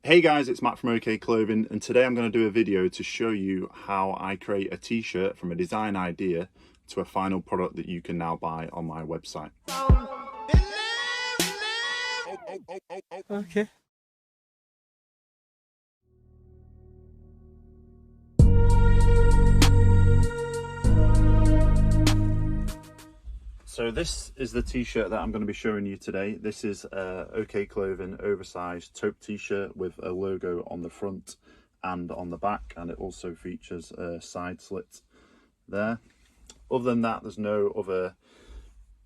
Hey guys, it's Matt from Owkay Clothing, and today I'm going to do a video to show you how I create a t-shirt from a design idea to a final product that you can now buy on my website. Okay. So this is the t-shirt that I'm going to be showing you today. This is a Owkay Clothing oversized taupe t-shirt with a logo on the front and on the back, and it also features a side slit there. Other than that, there's no other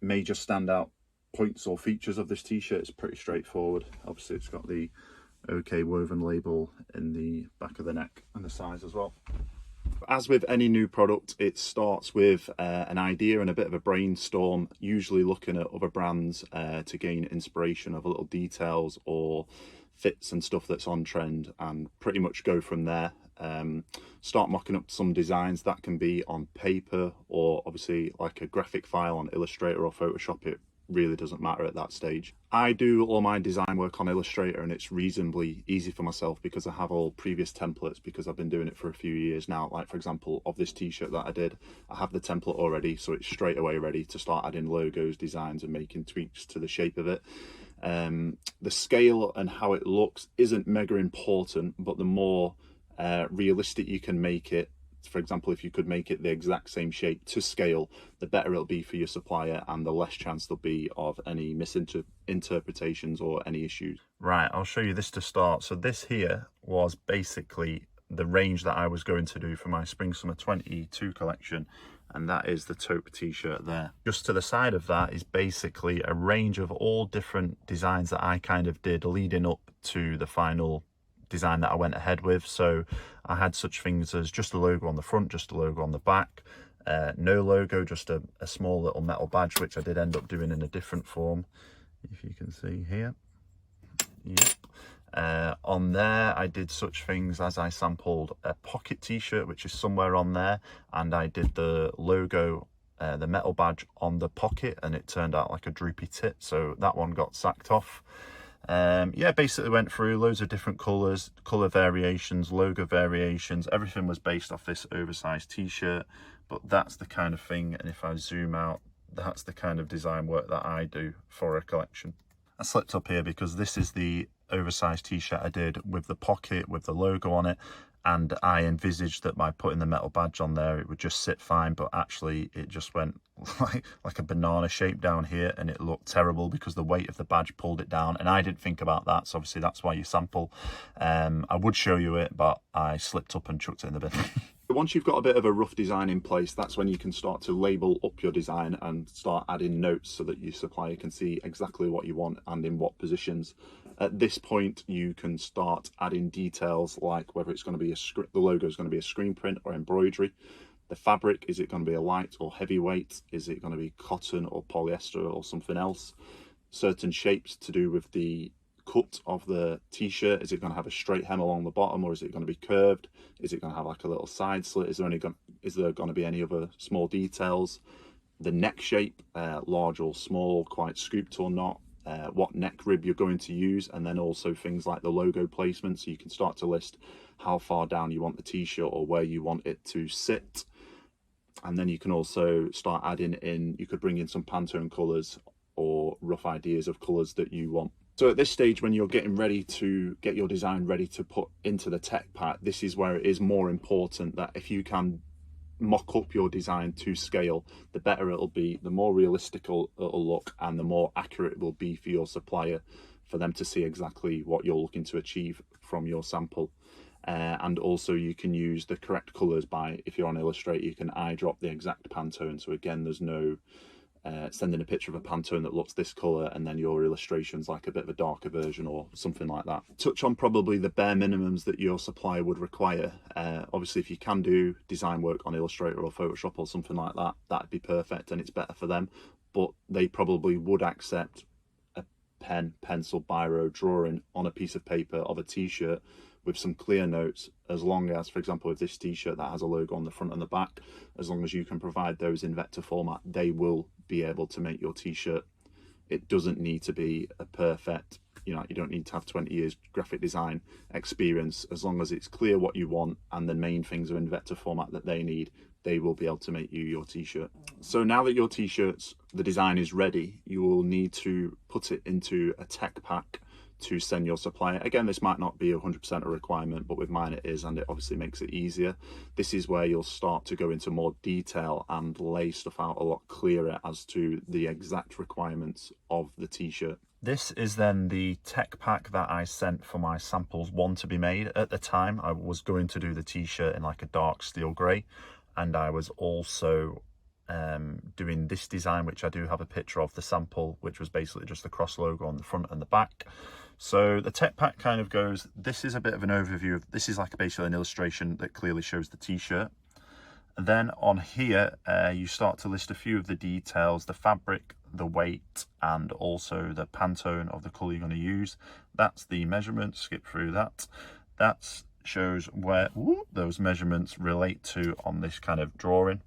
major standout points or features of this t-shirt. It's pretty straightforward. Obviously it's got the Owkay woven label in the back of the neck and the size as well. As with any new product, it starts with an idea and a bit of a brainstorm, usually looking at other brands to gain inspiration of little details or fits and stuff that's on trend, and pretty much go from there. Start mocking up some designs that can be on paper or obviously like a graphic file on Illustrator or Photoshop. It really doesn't matter at that stage. I do all my design work on Illustrator, and it's reasonably easy for myself because I have all previous templates, because I've been doing it for a few years now. Like for example, of this t-shirt that I did, I have the template already, so it's straight away ready to start adding logos, designs and making tweaks to the shape of it. The scale and how it looks isn't mega important, but the more realistic you can make it, for example, if you could make it the exact same shape to scale, the better it'll be for your supplier and the less chance there'll be of any misinterpretations or any issues. Right, I'll show you this to start. So this here was basically the range that I was going to do for my Spring Summer 22 collection, and that is the taupe t-shirt there. Just to the side of that is basically a range of all different designs that I kind of did leading up to the final design that I went ahead with. So I had such things as just a logo on the front, just a logo on the back, no logo, just a small little metal badge, which I did end up doing in a different form, if you can see here. Yep. On there I did such things as I sampled a pocket t-shirt, which is somewhere on there, and I did the logo, the metal badge on the pocket, and it turned out like a droopy tit, so that one got sacked off. Yeah, basically went through loads of different colors, color variations, logo variations. Everything was based off this oversized t-shirt, but that's the kind of thing, and if I zoom out, that's the kind of design work that I do for a collection. I slipped up here because this is the oversized t-shirt I did with the pocket, with the logo on it, and I envisaged that by putting the metal badge on there it would just sit fine, but actually it just went like a banana shape down here, and it looked terrible because the weight of the badge pulled it down, and I didn't think about that. So obviously that's why you sample. I would show you it, but I slipped up and chucked it in the bin. Once you've got a bit of a rough design in place, that's when you can start to label up your design and start adding notes so that your supplier can see exactly what you want and in what positions. At this point, you can start adding details like whether it's going to be the logo is going to be a screen print or embroidery. The fabric, is it going to be a light or heavyweight? Is it going to be cotton or polyester or something else? Certain shapes to do with the cut of the t-shirt. Is it going to have a straight hem along the bottom, or is it going to be curved? Is it going to have like a little side slit? Is there going to be any other small details? The neck shape, large or small, quite scooped or not, what neck rib you're going to use, and then also things like the logo placement, so you can start to list how far down you want the t-shirt or where you want it to sit. And then you can also start adding in, you could bring in some Pantone colors or rough ideas of colors that you want. So at this stage, when you're getting ready to get your design ready to put into the tech pack, this is where it is more important that if you can mock up your design to scale, the better it'll be, the more realistic it'll look, and the more accurate it will be for your supplier, for them to see exactly what you're looking to achieve from your sample. And also you can use the correct colors by, if you're on Illustrator, you can eyedrop the exact Pantone. So again, there's no sending a picture of a Pantone that looks this color and then your illustration's like a bit of a darker version or something like that. Touch on probably the bare minimums that your supplier would require. Obviously, if you can do design work on Illustrator or Photoshop or something like that, that'd be perfect and it's better for them. But they probably would accept a pen, pencil, biro drawing on a piece of paper of a t-shirt with some clear notes, as long as, for example, with this t-shirt that has a logo on the front and the back, as long as you can provide those in vector format, they will be able to make your t-shirt. It doesn't need to be a perfect you don't need to have 20 years graphic design experience. As long as it's clear what you want and the main things are in vector format that they need, they will be able to make you your t-shirt. So now that your t-shirts, the design is ready, you will need to put it into a tech pack to send your supplier. Again, this might not be 100% a requirement, but with mine it is, and it obviously makes it easier. This is where you'll start to go into more detail and lay stuff out a lot clearer as to the exact requirements of the t-shirt. This is then the tech pack that I sent for my samples 1 to be made. At the time, I was going to do the t-shirt in like a dark steel grey, and I was also doing this design, which I do have a picture of the sample, which was basically just the cross logo on the front and the back. So the tech pack kind of goes, this is a bit of an overview of, this is like basically an illustration that clearly shows the t-shirt. And then on here, you start to list a few of the details, the fabric, the weight, and also the Pantone of the colour you're going to use. That's the measurement, skip through that. That shows where those measurements relate to on this kind of drawing.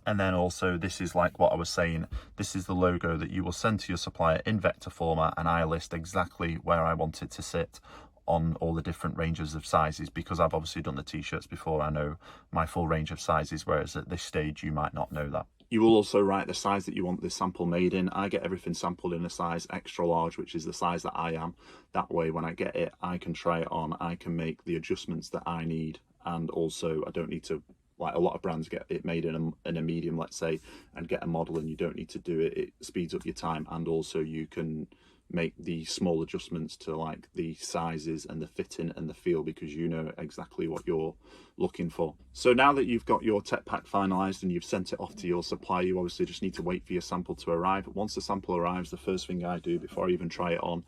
And then also, this is like what I was saying, this is the logo that you will send to your supplier in vector format, and I list exactly where I want it to sit on all the different ranges of sizes, because I've obviously done the t-shirts before. I know my full range of sizes, whereas at this stage you might not know that. You will also write the size that you want this sample made in. I get everything sampled in a size extra large, which is the size that I am. That way when I get it, I can try it on, I can make the adjustments that I need, and also I don't need to, like a lot of brands get it made in a medium, let's say, and get a model, and you don't need to do it. It speeds up your time, and also you can make the small adjustments to like the sizes and the fitting and the feel, because you know exactly what you're looking for. So now that you've got your tech pack finalized and you've sent it off to your supplier, you obviously just need to wait for your sample to arrive. Once the sample arrives, the first thing I do before I even try it on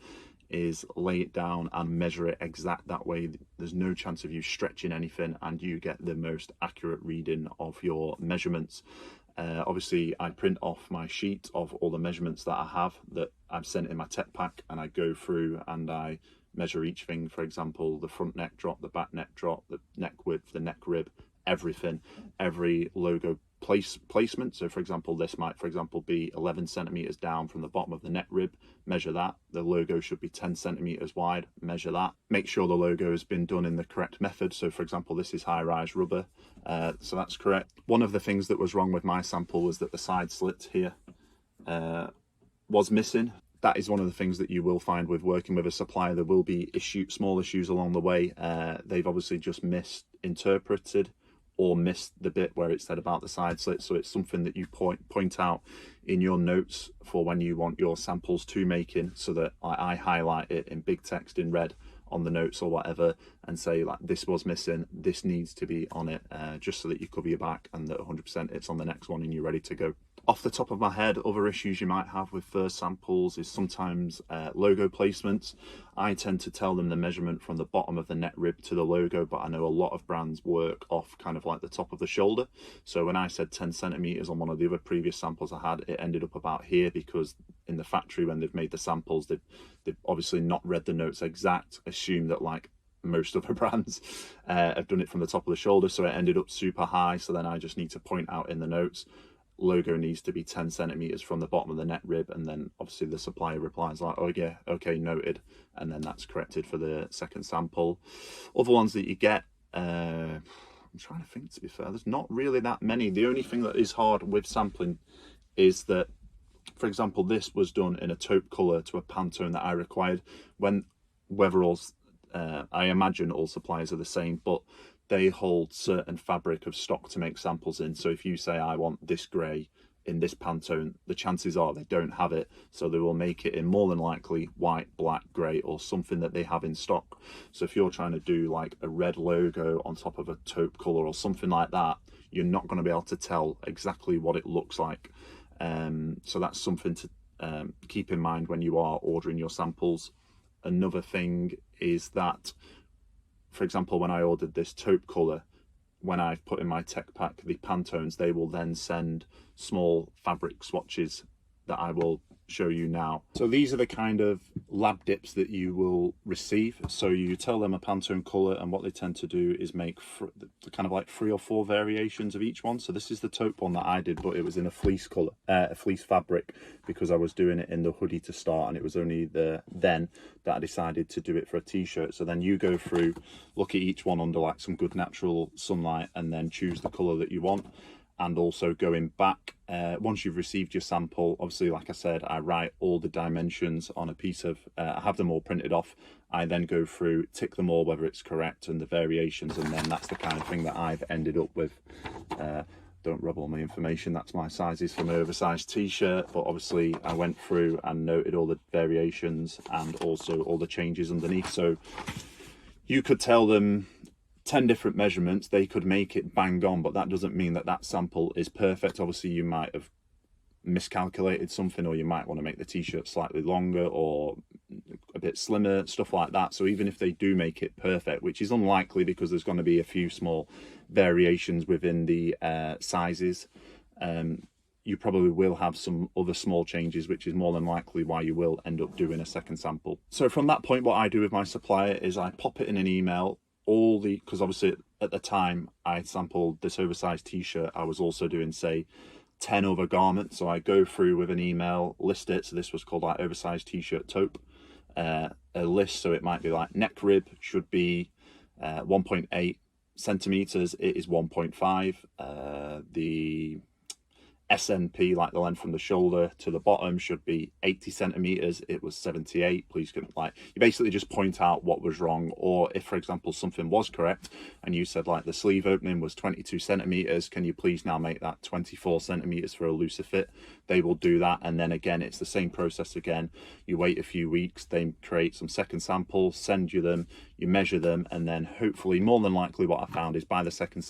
is lay it down and measure it exact. That way there's no chance of you stretching anything, and you get the most accurate reading of your measurements. Obviously I print off my sheet of all the measurements that I have that I've sent in my tech pack, and I go through and I measure each thing. For example, the front neck drop, the back neck drop, the neck width, the neck rib, everything, every logo placement. So for example, this might be 11 centimeters down from the bottom of the neck rib, measure that. The logo should be 10 centimeters wide, measure that. Make sure the logo has been done in the correct method. So for example, this is high-rise rubber, so that's correct. One of the things that was wrong with my sample was that the side slit here was missing. That is one of the things that you will find with working with a supplier. There will be small issues along the way. They've obviously just misinterpreted or missed the bit where it said about the side slit. So it's something that you point out in your notes for when you want your samples to make in, so that I highlight it in big text in red on the notes or whatever, and say like, this was missing, this needs to be on it, just so that you cover your back and that 100% it's on the next one and you're ready to go. Off the top of my head, other issues you might have with first samples is sometimes logo placements. I tend to tell them the measurement from the bottom of the neck rib to the logo, but I know a lot of brands work off kind of like the top of the shoulder. So when I said 10 centimeters on one of the other previous samples I had, it ended up about here, because in the factory when they've made the samples, they've obviously not read the notes exact, assume that like most other brands have done it from the top of the shoulder, so it ended up super high. So then I just need to point out in the notes, logo needs to be 10 centimeters from the bottom of the neck rib, and then obviously the supplier replies like, oh yeah, okay, noted, and then that's corrected for the second sample. Other ones that you get, I'm trying to think, to be fair, there's not really that many. The only thing that is hard with sampling is that, for example, this was done in a taupe color to a Pantone that I required. Whether all I imagine all suppliers are the same, but they hold certain fabric of stock to make samples in. So if you say, I want this grey in this Pantone, the chances are they don't have it. So they will make it in more than likely white, black, grey, or something that they have in stock. So if you're trying to do like a red logo on top of a taupe colour or something like that, you're not going to be able to tell exactly what it looks like. So that's something to keep in mind when you are ordering your samples. Another thing is that, for example, when I ordered this taupe colour, when I've put in my tech pack the Pantones, they will then send small fabric swatches that I will show you now. So these are the kind of lab dips that you will receive. So you tell them a Pantone colour, and what they tend to do is make kind of like 3 or 4 variations of each one. So this is the taupe one that I did, but it was in a fleece colour, a fleece fabric, because I was doing it in the hoodie to start, and it was only then that I decided to do it for a t-shirt. So then you go through, look at each one under like some good natural sunlight, and then choose the colour that you want. And also going back, once you've received your sample, obviously, like I said, I write all the dimensions on a piece of, I have them all printed off. I then go through, tick them all, whether it's correct, and the variations, and then that's the kind of thing that I've ended up with. Don't rub all my information, that's my sizes for my oversized t-shirt, but obviously I went through and noted all the variations and also all the changes underneath. So you could tell them 10 different measurements, they could make it bang on, but that doesn't mean that that sample is perfect. Obviously you might have miscalculated something, or you might want to make the t-shirt slightly longer or a bit slimmer, stuff like that. So even if they do make it perfect, which is unlikely because there's going to be a few small variations within the sizes, you probably will have some other small changes, which is more than likely why you will end up doing a second sample. So from that point, what I do with my supplier is I pop it in an email, because obviously at the time I sampled this oversized t-shirt, I was also doing, say, 10 other garments. So I go through with an email, list it. So this was called like oversized t-shirt taupe, a list. So it might be like neck rib should be 1.8 centimeters, it is 1.5. The SNP, like the length from the shoulder to the bottom, should be 80 centimeters, it was 78. Please, like, you basically just point out what was wrong, or if, for example, something was correct and you said like the sleeve opening was 22 centimeters, can you please now make that 24 centimeters for a looser fit? They will do that, and then again it's the same process again. You wait a few weeks, they create some second samples, send you them, you measure them, and then hopefully, more than likely, what I found is by the second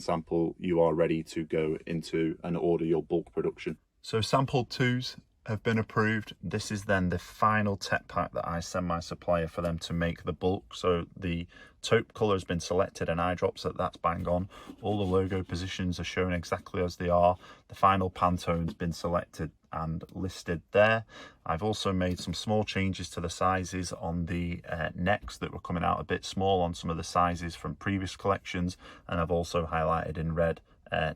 sample you are ready to go into and order your bulk production. So sample 2s have been approved. This is then the final tech pack that I send my supplier for them to make the bulk. So the taupe colour has been selected and eye drops, that's bang on. All the logo positions are shown exactly as they are. The final Pantone's been selected and listed there. I've also made some small changes to the sizes on the necks that were coming out a bit small on some of the sizes from previous collections, and I've also highlighted in red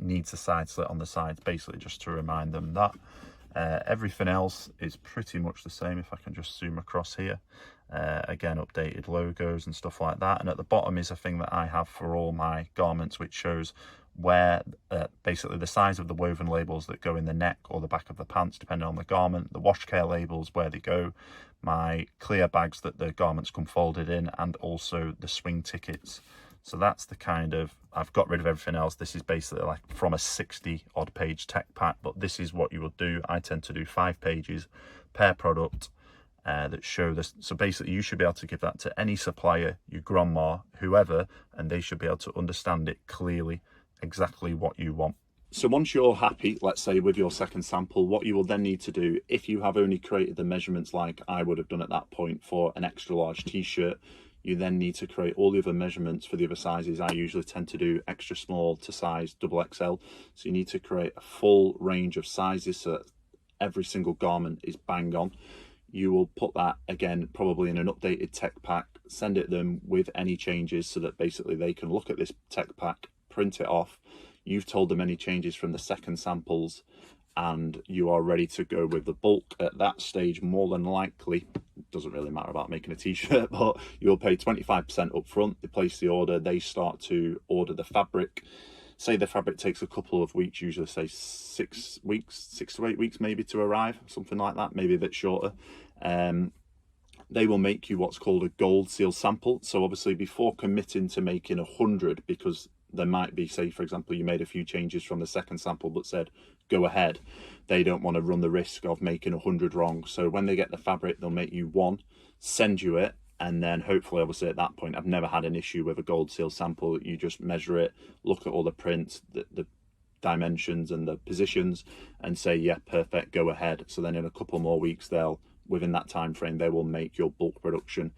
needs a side slit on the sides, basically just to remind them that. Everything else is pretty much the same. If I can just zoom across here, again, updated logos and stuff like that. And at the bottom is a thing that I have for all my garments, which shows where basically the size of the woven labels that go in the neck or the back of the pants, depending on the garment, the wash care labels, where they go, my clear bags that the garments come folded in, and also the swing tickets. So that's the kind of, I've got rid of everything else. This is basically like from a 60 odd page tech pack, but this is what you will do. I tend to do 5 pages per product that show this. So basically you should be able to give that to any supplier, your grandma, whoever, and they should be able to understand it clearly, exactly what you want. So once you're happy, let's say, with your second sample, what you will then need to do, if you have only created the measurements like I would have done at that point for an extra large t-shirt, you then need to create all the other measurements for the other sizes. I usually tend to do extra small to size XXL. So you need to create a full range of sizes so that every single garment is bang on. You will put that, again, probably in an updated tech pack, send it them with any changes so that basically they can look at this tech pack, print it off. You've told them any changes from the second samples, and you are ready to go with the bulk. At that stage, more than likely, it doesn't really matter about making a t-shirt, but you'll pay 25% up front. They place the order, they start to order the fabric. Say the fabric takes a couple of weeks, usually say 6 weeks, 6 to 8 weeks maybe to arrive, something like that, maybe a bit shorter. They will make you what's called a gold seal sample. So obviously before committing to making 100, because there might be, say for example, you made a few changes from the second sample but said go ahead, they don't want to run the risk of making 100 wrong. So when they get the fabric, they'll make you one, send you it, and then hopefully, obviously at that point, I've never had an issue with a gold seal sample. You just measure it, look at all the prints, the dimensions and the positions, and say yeah, perfect, go ahead. So then in a couple more weeks, they'll, within that time frame, they will make your bulk production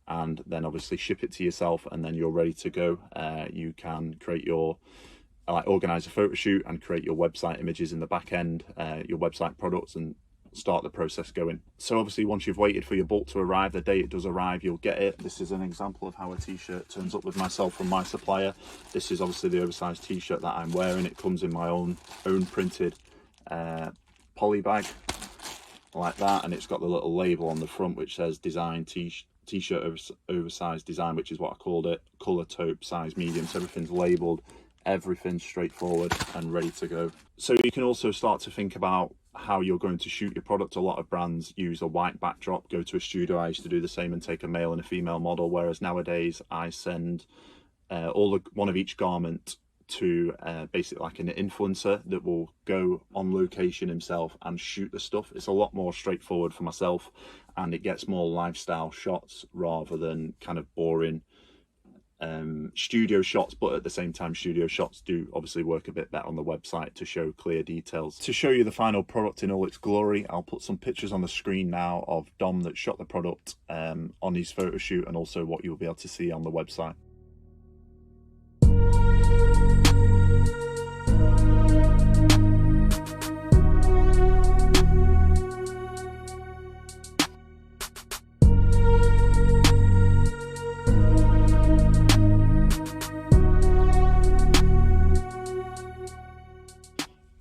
and then obviously ship it to yourself, and then you're ready to go. You can create your organize a photo shoot and create your website images in the back end, your website products, and start the process going. So obviously once you've waited for your bulk to arrive, the day it does arrive, you'll get it. This is an example of how a t-shirt turns up with myself from my supplier. This is obviously the oversized t-shirt that I'm wearing. It comes in my own printed poly bag like that, and it's got the little label on the front which says design t-shirt oversized design, which is what I called it, color, taupe, size medium. So everything's labeled, everything's straightforward and ready to go. So you can also start to think about how you're going to shoot your product. A lot of brands use a white backdrop, go to a studio. I used to do the same and take a male and a female model, whereas nowadays I send one of each garment to basically like an influencer that will go on location himself and shoot the stuff. It's a lot more straightforward for myself, and it gets more lifestyle shots rather than kind of boring studio shots. But at the same time, studio shots do obviously work a bit better on the website to show clear details. To show you the final product in all its glory, I'll put some pictures on the screen now of Dom that shot the product on his photo shoot, and also what you'll be able to see on the website.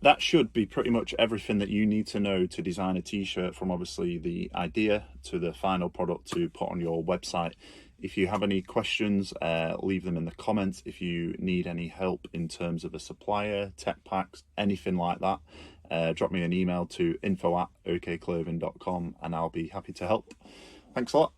That should be pretty much everything that you need to know to design a t-shirt, from obviously the idea to the final product to put on your website. If you have any questions, leave them in the comments. If you need any help in terms of a supplier, tech packs, anything like that, drop me an email to info@okkclothing.com and I'll be happy to help. Thanks a lot.